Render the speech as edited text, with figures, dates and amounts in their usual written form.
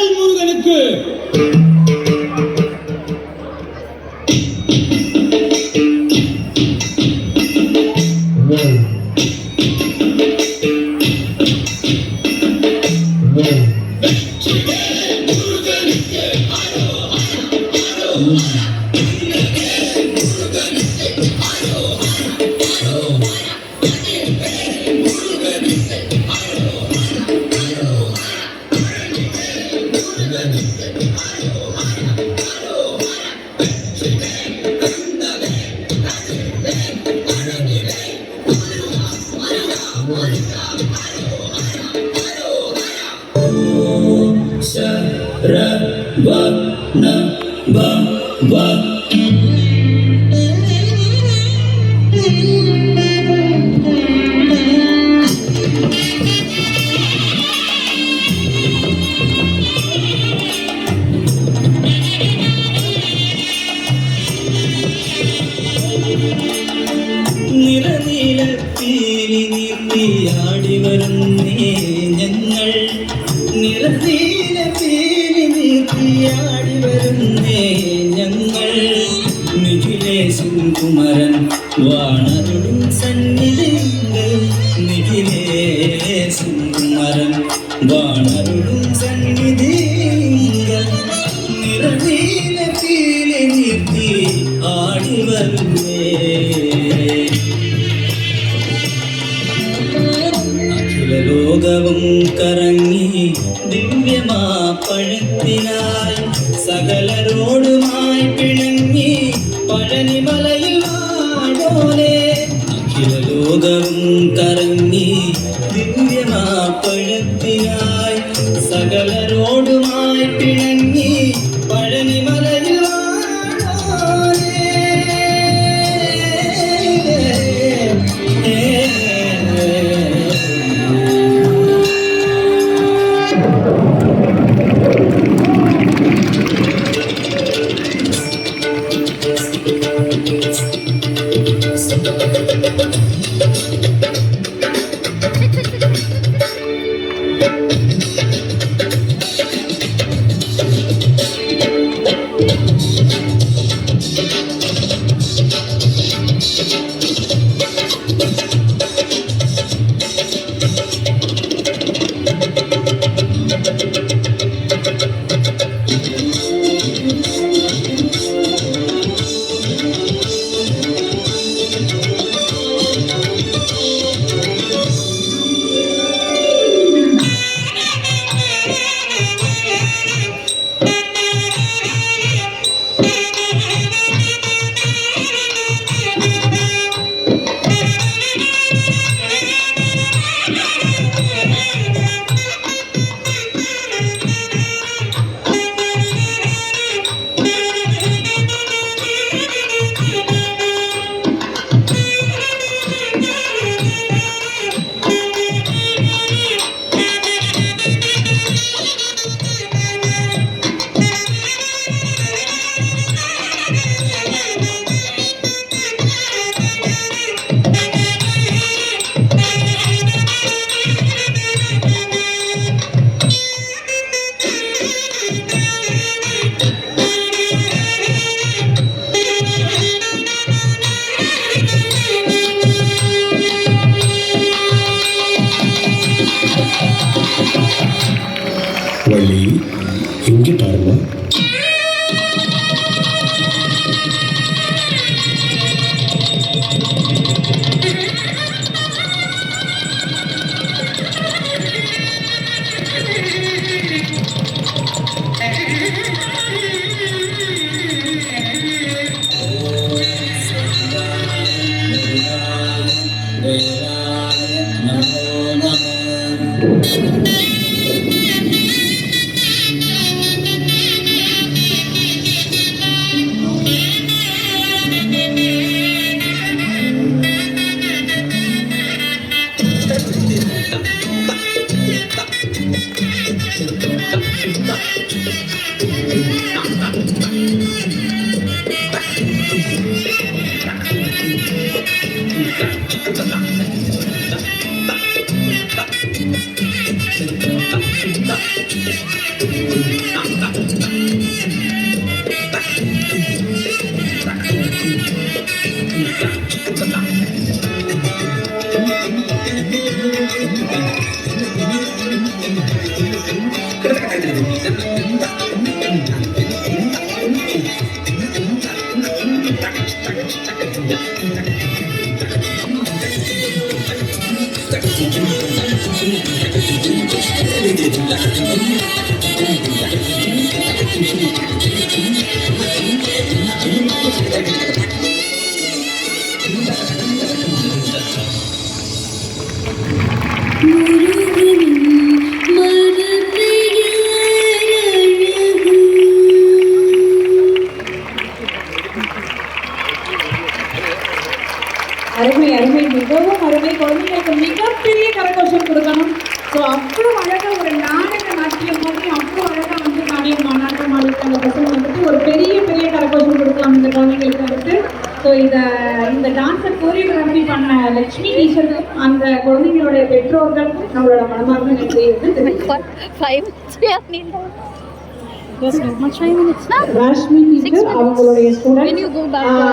வேல் முருகனுக்கு. കുമരൻ വാണരുടും സന്നിധികൾ നിഖിലേശൻ കുമരൻ വാണരുടും സന്നിധികൾ നിറനീല പീലി നിർത്തി ആടി വരുന്നേ അഖില ലോകവും കറങ്ങി ദിവ്യമാ പഴത്തിനായി സകലരോടുമായി പിണങ്ങി പഴനിമലയിൽ വാഴോലെ അഖില ലോകവും കറങ്ങി ദിവ്യമാ പഴത്തിനായി സകലരോടുമായി പിണങ്ങി പഴനിമലയിൽ வள்ளி இங்கே பாருங்க. அருமை அருமை, மிகவும் அருமை. குழந்தைங்களுக்கு மிகப்பெரிய கரகோஷம் கொடுக்கணும். ஸோ அவ்வளோ அழகாக ஒரு நாடக நாட்டியம் மாதிரி அவ்வளோ அழகாக வந்து நாடகம் ஆடிட்டு அந்த பசங்க வந்துட்டு ஒரு பெரிய பெரிய கரகோஷம் கொடுக்கலாம் இந்த குழந்தைங்களுக்கு வந்துட்டு. ஸோ இந்த டான்ஸை கோரியோகிராஃபி பண்ண லட்சுமி டீச்சருக்கும் அந்த குழந்தைங்களுடைய பெற்றோர்களுக்கும் நம்மளோட மனமார்ந்த நன்றியை வந்து தெரிவிக்கிறேன். ராஷ்மி டீச்சர் அவங்களுடைய ஸ்டூடெண்ட்